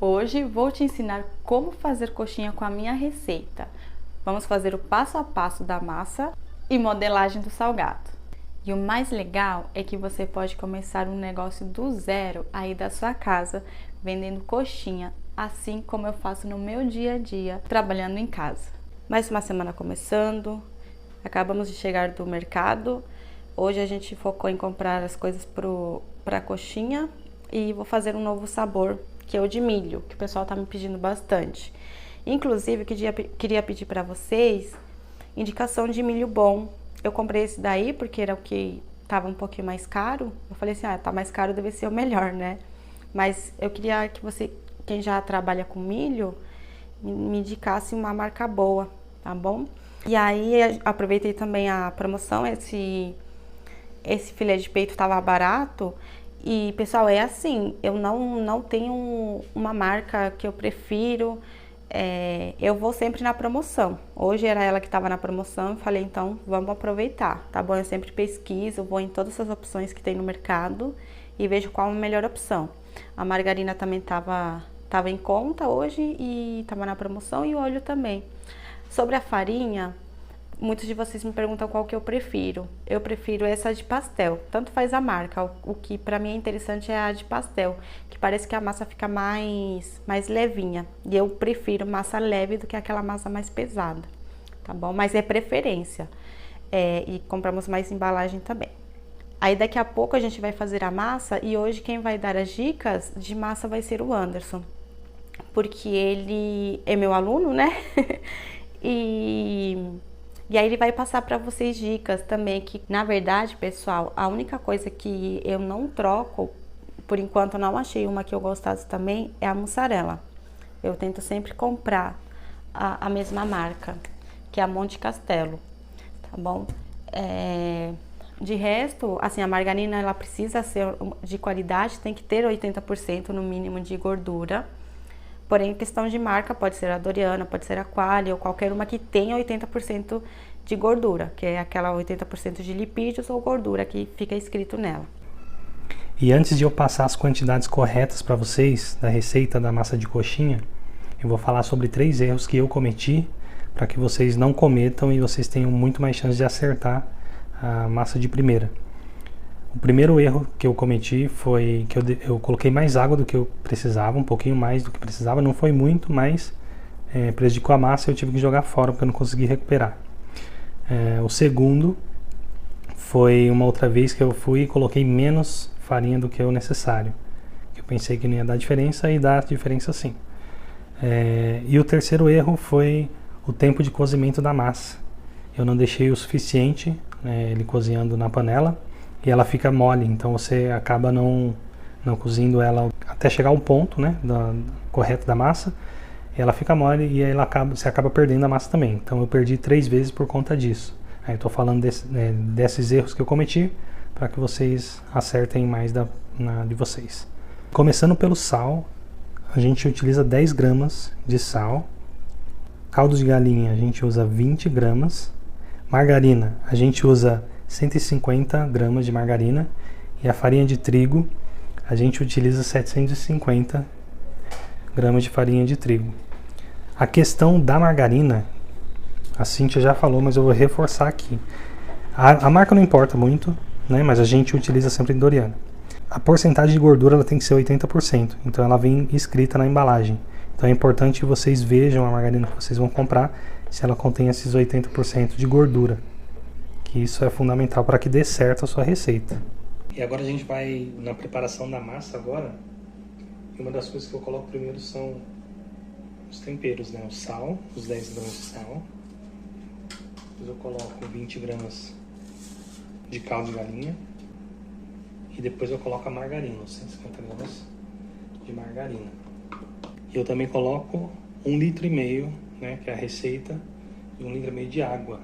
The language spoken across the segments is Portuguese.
Hoje vou te ensinar como fazer coxinha com a minha receita. Vamos fazer o passo a passo da massa e modelagem do salgado. E o mais legal é que você pode começar um negócio do zero aí da sua casa, vendendo coxinha, assim como eu faço no meu dia a dia, trabalhando em casa. Mais uma semana começando, acabamos de chegar do mercado. Hoje a gente focou em comprar as coisas para a coxinha e vou fazer um novo sabor, que é o de milho, que o pessoal tá me pedindo bastante. Inclusive, queria pedir para vocês indicação de milho bom. Eu comprei esse daí porque era o que tava um pouquinho mais caro. Eu falei assim, tá mais caro, deve ser o melhor, né? Mas eu queria que você, quem já trabalha com milho, me indicasse uma marca boa, tá bom? E aí, aproveitei também a promoção, esse filé de peito tava barato. E, pessoal, é assim, eu não tenho uma marca que eu prefiro, eu vou sempre na promoção. Hoje era ela que estava na promoção, eu falei, então vamos aproveitar, tá bom? Eu sempre pesquiso, vou em todas as opções que tem no mercado e vejo qual a melhor opção. A margarina também tava em conta hoje e estava na promoção, e o óleo também. Sobre a farinha, muitos de vocês me perguntam qual que eu prefiro. Eu prefiro essa de pastel, tanto faz a marca. O que para mim é interessante é a de pastel, que parece que a massa fica mais levinha. E eu prefiro massa leve do que aquela massa mais pesada, tá bom? Mas é preferência. E compramos mais embalagem também. Aí daqui a pouco a gente vai fazer a massa, e hoje quem vai dar as dicas de massa vai ser o Anderson, porque ele é meu aluno, né? E aí ele vai passar para vocês dicas também, que na verdade, pessoal, a única coisa que eu não troco, por enquanto eu não achei uma que eu gostasse também, é a mussarela. Eu tento sempre comprar a mesma marca, que é a Monte Castelo, tá bom? De resto, assim, a margarina ela precisa ser de qualidade, tem que ter 80% no mínimo de gordura. Porém, questão de marca, pode ser a Doriana, pode ser a Qualy ou qualquer uma que tenha 80% de gordura, que é aquela 80% de lipídios ou gordura que fica escrito nela. E antes de eu passar as quantidades corretas para vocês da receita da massa de coxinha, eu vou falar sobre 3 erros que eu cometi para que vocês não cometam e vocês tenham muito mais chance de acertar a massa de primeira. O primeiro erro que eu cometi foi que eu coloquei mais água do que eu precisava, um pouquinho mais do que precisava, não foi muito, mas prejudicou a massa e eu tive que jogar fora porque eu não consegui recuperar. O segundo foi uma outra vez que eu fui e coloquei menos farinha do que o necessário. Eu pensei que não ia dar diferença e dá diferença sim. E o terceiro erro foi o tempo de cozimento da massa. Eu não deixei o suficiente, ele cozinhando na panela, e ela fica mole, então você acaba não cozindo ela até chegar ao ponto, né, correto da massa, e ela fica mole e aí você acaba perdendo a massa também. Então eu perdi 3 vezes por conta disso. Aí eu tô falando desses erros que eu cometi para que vocês acertem mais de vocês. Começando pelo sal, a gente utiliza 10 gramas de sal. Caldo de galinha a gente usa 20 gramas. Margarina a gente usa 150 gramas de margarina, e a farinha de trigo a gente utiliza 750 gramas de farinha de trigo. A questão da margarina, a Cíntia já falou, mas eu vou reforçar aqui. A marca não importa muito, né, mas a gente utiliza sempre Doriana. A porcentagem de gordura ela tem que ser 80%, então ela vem escrita na embalagem. Então é importante que vocês vejam a margarina que vocês vão comprar, se ela contém esses 80% de gordura. Que isso é fundamental para que dê certo a sua receita. E agora a gente vai na preparação da massa agora. E uma das coisas que eu coloco primeiro são os temperos, né? O sal, os 10 gramas de sal. Depois eu coloco 20 gramas de caldo de galinha. E depois eu coloco a margarina, 150 gramas de margarina. E eu também coloco 1,5 litro, né? Que é a receita, e 1,5 litro de água.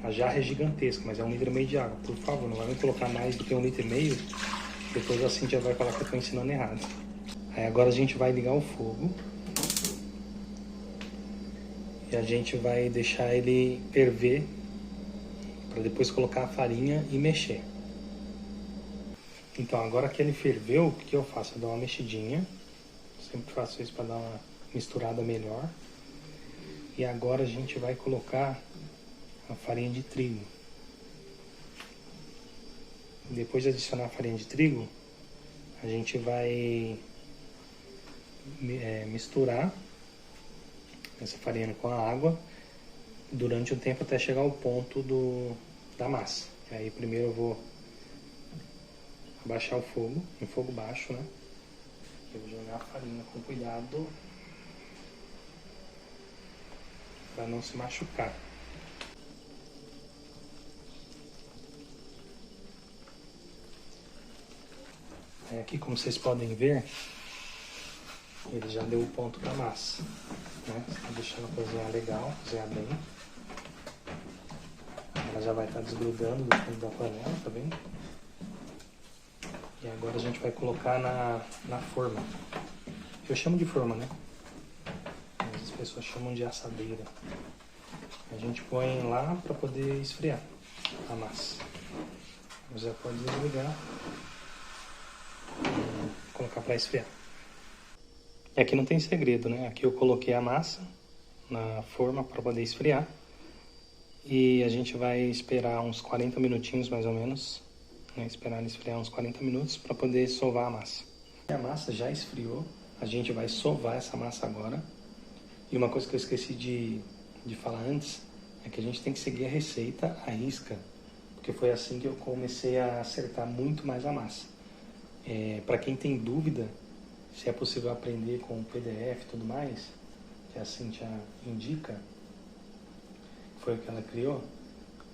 A jarra é gigantesca, mas é 1,5 litro de água. Por favor, não vai me colocar mais do que 1,5 litro. Depois a Cíntia vai falar que eu estou ensinando errado. Aí agora a gente vai ligar o fogo. E a gente vai deixar ele ferver. Para depois colocar a farinha e mexer. Então agora que ele ferveu, o que eu faço? Eu dou uma mexidinha. Sempre faço isso para dar uma misturada melhor. E agora a gente vai colocar a farinha de trigo. Depois de adicionar a farinha de trigo, a gente vai misturar essa farinha com a água durante um tempo até chegar ao ponto da massa. E aí primeiro eu vou abaixar o fogo, em fogo baixo, né? Eu vou jogar a farinha com cuidado para não se machucar. Aí aqui, como vocês podem ver, ele já deu o ponto para a massa, né? Você tá deixando cozinhar legal, cozinhar bem. Ela já vai estar desgrudando do fundo da panela, tá vendo? E agora a gente vai colocar na forma. Eu chamo de forma, né? Mas as pessoas chamam de assadeira. A gente põe lá para poder esfriar a massa. Você pode desligar e colocar para esfriar. E aqui não tem segredo, né? Aqui eu coloquei a massa na forma para poder esfriar. E a gente vai esperar uns 40 minutinhos mais ou menos. Né? Esperar ele esfriar uns 40 minutos para poder sovar a massa. A massa já esfriou. A gente vai sovar essa massa agora. E uma coisa que eu esqueci de falar antes é que a gente tem que seguir a receita à risca. Porque foi assim que eu comecei a acertar muito mais a massa. Para quem tem dúvida se é possível aprender com o PDF e tudo mais, que a Cíntia indica, foi o que ela criou,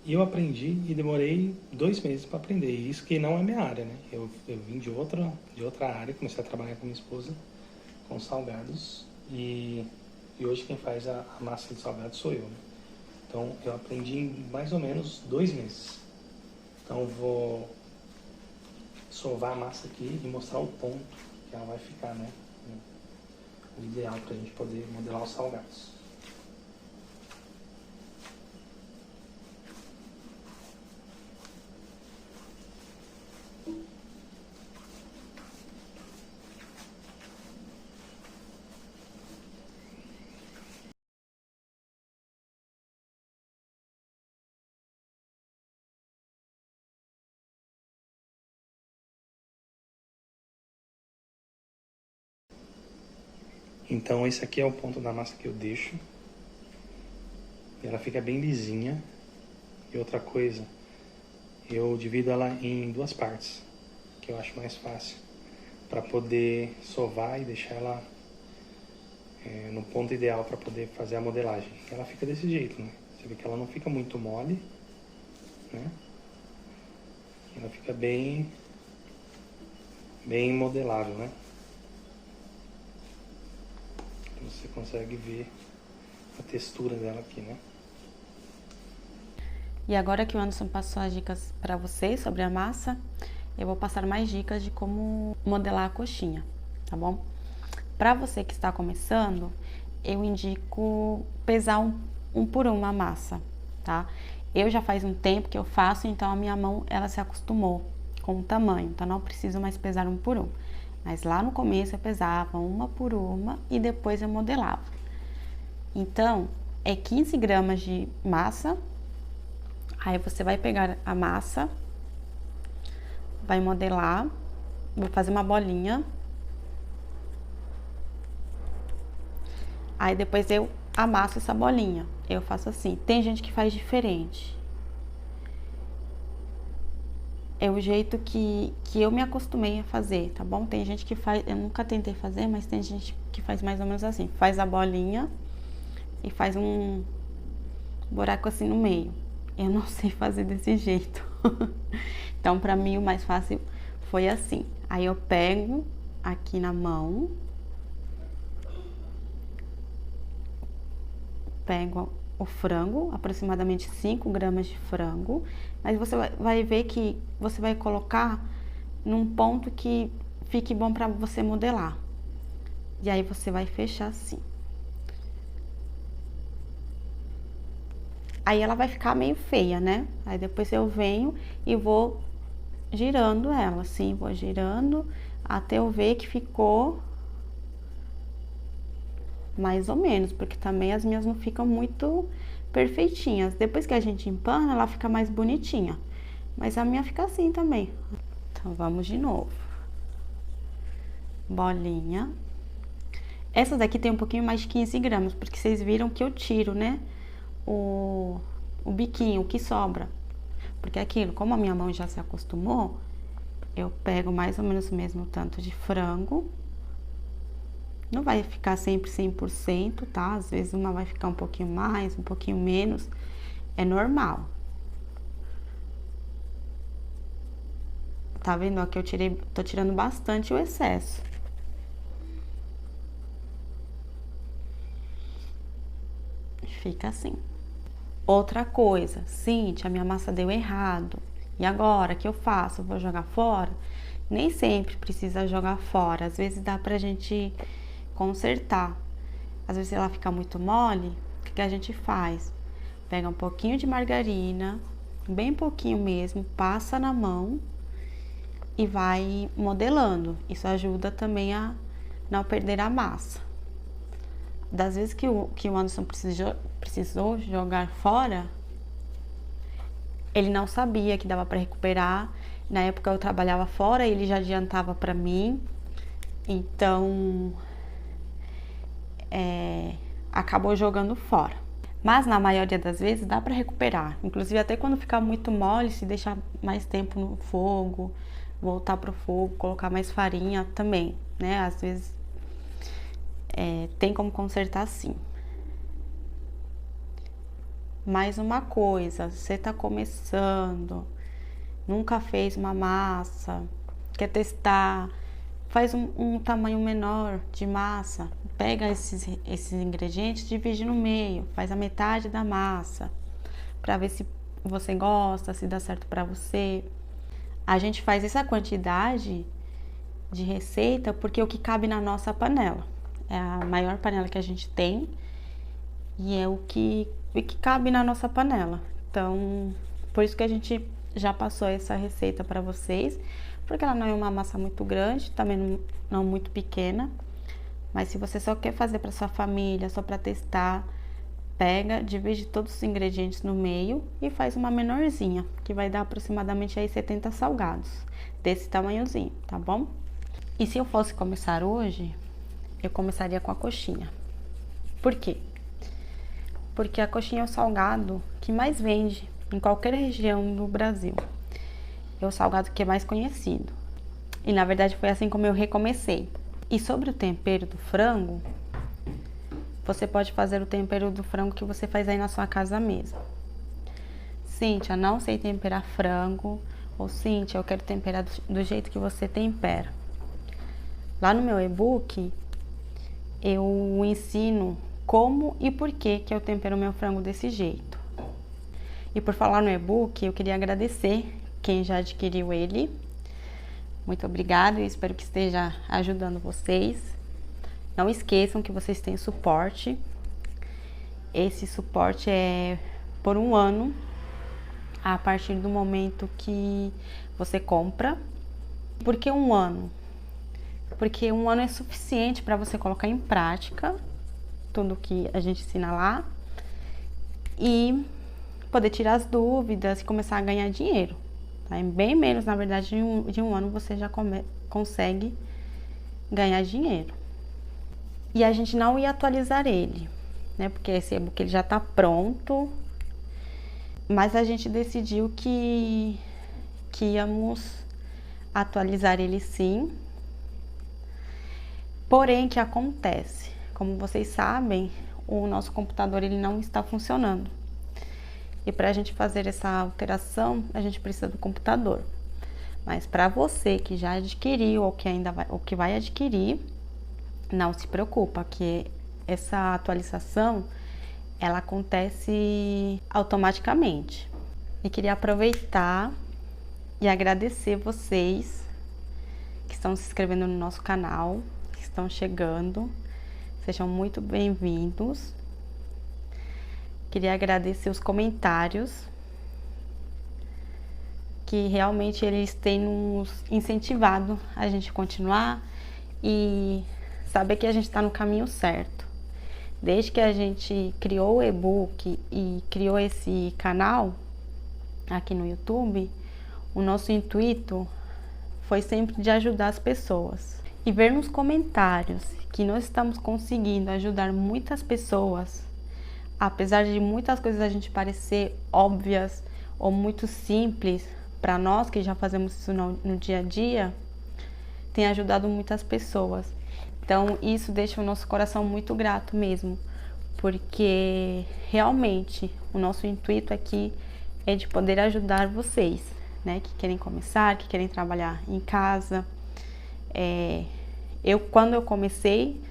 e eu aprendi e demorei 2 meses para aprender. E isso que não é minha área, né? Eu vim de outra área, comecei a trabalhar com minha esposa com salgados e hoje quem faz a massa de salgado sou eu, né? Então eu aprendi em mais ou menos 2 meses. Então eu vou sovar a massa aqui e mostrar o ponto que ela vai ficar, né? O ideal para a gente poder modelar os salgados. Então esse aqui é o ponto da massa que eu deixo. Ela fica bem lisinha. E outra coisa, eu divido ela em 2 partes, que eu acho mais fácil, para poder sovar e deixar ela no ponto ideal para poder fazer a modelagem. Ela fica desse jeito, né? Você vê que ela não fica muito mole, né? Ela fica bem modelável, né? Você consegue ver a textura dela aqui, né? E agora que o Anderson passou as dicas para vocês sobre a massa, eu vou passar mais dicas de como modelar a coxinha, tá bom? Para você que está começando, eu indico pesar um por um a massa, tá? Eu já faz um tempo que eu faço, então a minha mão ela se acostumou com o tamanho, então não preciso mais pesar um por um. Mas lá no começo eu pesava uma por uma e depois eu modelava. Então, é 15 gramas de massa. Aí você vai pegar a massa, vai modelar, vou fazer uma bolinha. Aí depois eu amasso essa bolinha. Eu faço assim. Tem gente que faz diferente. É o jeito que eu me acostumei a fazer, tá bom? Tem gente que faz, eu nunca tentei fazer, mas tem gente que faz mais ou menos assim. Faz a bolinha e faz um buraco assim no meio. Eu não sei fazer desse jeito. Então, pra mim, o mais fácil foi assim. Aí eu pego aqui na mão, pego o frango, aproximadamente 5 gramas de frango, mas você vai ver que você vai colocar num ponto que fique bom para você modelar. E aí você vai fechar assim. Aí ela vai ficar meio feia, né? Aí depois eu venho e vou girando ela, assim, vou girando até eu ver que ficou mais ou menos, porque também as minhas não ficam muito perfeitinhas. Depois que a gente empana, ela fica mais bonitinha. Mas a minha fica assim também. Então, vamos de novo. Bolinha. Essa daqui tem um pouquinho mais de 15 gramas, porque vocês viram que eu tiro, né? O biquinho, o que sobra. Porque aquilo, como a minha mão já se acostumou, eu pego mais ou menos o mesmo tanto de frango. Não vai ficar sempre 100%, tá? Às vezes uma vai ficar um pouquinho mais, um pouquinho menos. É normal. Tá vendo? Aqui eu tô tirando bastante o excesso. Fica assim. Outra coisa, Cíntia, minha massa deu errado. E agora, o que eu faço? Eu vou jogar fora? Nem sempre precisa jogar fora. Às vezes dá pra gente consertar. Às vezes ela fica muito mole, o que a gente faz? Pega um pouquinho de margarina, bem pouquinho mesmo, passa na mão e vai modelando. Isso ajuda também a não perder a massa. Das vezes que o Anderson precisou jogar fora, ele não sabia que dava para recuperar. Na época eu trabalhava fora, ele já adiantava para mim. Então, acabou jogando fora. Mas na maioria das vezes dá para recuperar. Inclusive até quando ficar muito mole, se deixar mais tempo no fogo, voltar pro fogo, colocar mais farinha também, né? Às vezes tem como consertar sim. Mais uma coisa, você tá começando, nunca fez uma massa, quer testar, faz um tamanho menor de massa, pega esses ingredientes, divide no meio, faz a metade da massa, para ver se você gosta, se dá certo para você. A gente faz essa quantidade de receita porque é o que cabe na nossa panela. É a maior panela que a gente tem e é o que cabe na nossa panela. Então, por isso que a gente já passou essa receita para vocês, porque ela não é uma massa muito grande, também não muito pequena. Mas se você só quer fazer para sua família, só para testar, pega, divide todos os ingredientes no meio e faz uma menorzinha, que vai dar aproximadamente aí 70 salgados, desse tamanhozinho, tá bom? E se eu fosse começar hoje, eu começaria com a coxinha. Por quê? Porque a coxinha é o salgado que mais vende em qualquer região do Brasil. É o salgado que é mais conhecido. E na verdade foi assim como eu recomecei. E sobre o tempero do frango, você pode fazer o tempero do frango que você faz aí na sua casa mesmo. Cíntia, não sei temperar frango. Ou Cíntia, eu quero temperar do jeito que você tempera. Lá no meu e-book, eu ensino como e por que eu tempero meu frango desse jeito. E por falar no e-book, eu queria agradecer quem já adquiriu ele. Muito obrigada, eu espero que esteja ajudando vocês. Não esqueçam que vocês têm suporte. Esse suporte é por 1 ano, a partir do momento que você compra. Por que 1 ano? Porque 1 ano é suficiente para você colocar em prática tudo que a gente ensina lá e poder tirar as dúvidas e começar a ganhar dinheiro. Tá? Em bem menos, na verdade, de um ano você já consegue ganhar dinheiro. E a gente não ia atualizar ele, né? Porque esse e-book ele já tá pronto, mas a gente decidiu que íamos atualizar ele sim. Porém, o que acontece? Como vocês sabem, o nosso computador ele não está funcionando. E para a gente fazer essa alteração, a gente precisa do computador. Mas para você que já adquiriu ou que vai adquirir, não se preocupa, que essa atualização ela acontece automaticamente. E queria aproveitar e agradecer vocês que estão se inscrevendo no nosso canal, que estão chegando. Sejam muito bem-vindos. Queria agradecer os comentários, que realmente eles têm nos incentivado a gente continuar e saber que a gente está no caminho certo. Desde que a gente criou o e-book e criou esse canal aqui no YouTube, o nosso intuito foi sempre de ajudar as pessoas. E ver nos comentários que nós estamos conseguindo ajudar muitas pessoas, apesar de muitas coisas a gente parecer óbvias ou muito simples para nós que já fazemos isso no dia a dia, tem ajudado muitas pessoas. Então isso deixa o nosso coração muito grato mesmo, porque realmente o nosso intuito aqui é de poder ajudar vocês, né, que querem começar, que querem trabalhar em casa. Quando eu comecei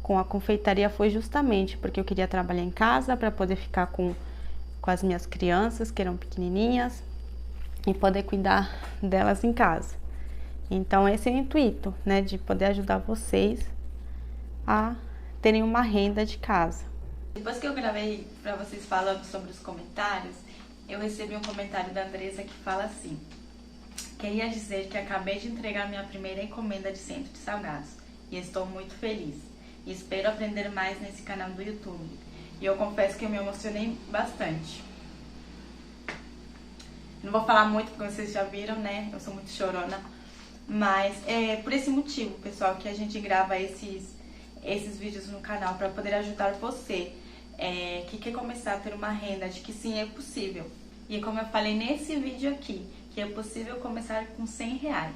com a confeitaria foi justamente porque eu queria trabalhar em casa para poder ficar com as minhas crianças que eram pequenininhas e poder cuidar delas em casa. Então esse é o intuito, né, de poder ajudar vocês a terem uma renda de casa. Depois que eu gravei para vocês falando sobre os comentários, eu recebi um comentário da Andressa que fala assim: queria dizer que acabei de entregar minha primeira encomenda de centro de salgados e estou muito feliz. E espero aprender mais nesse canal do YouTube. E eu confesso que eu me emocionei bastante. Não vou falar muito porque vocês já viram, né? Eu sou muito chorona. Mas é por esse motivo, pessoal, que a gente grava esses vídeos no canal para poder ajudar você que quer começar a ter uma renda, de que sim, é possível. E como eu falei nesse vídeo aqui, que é possível começar com R$100.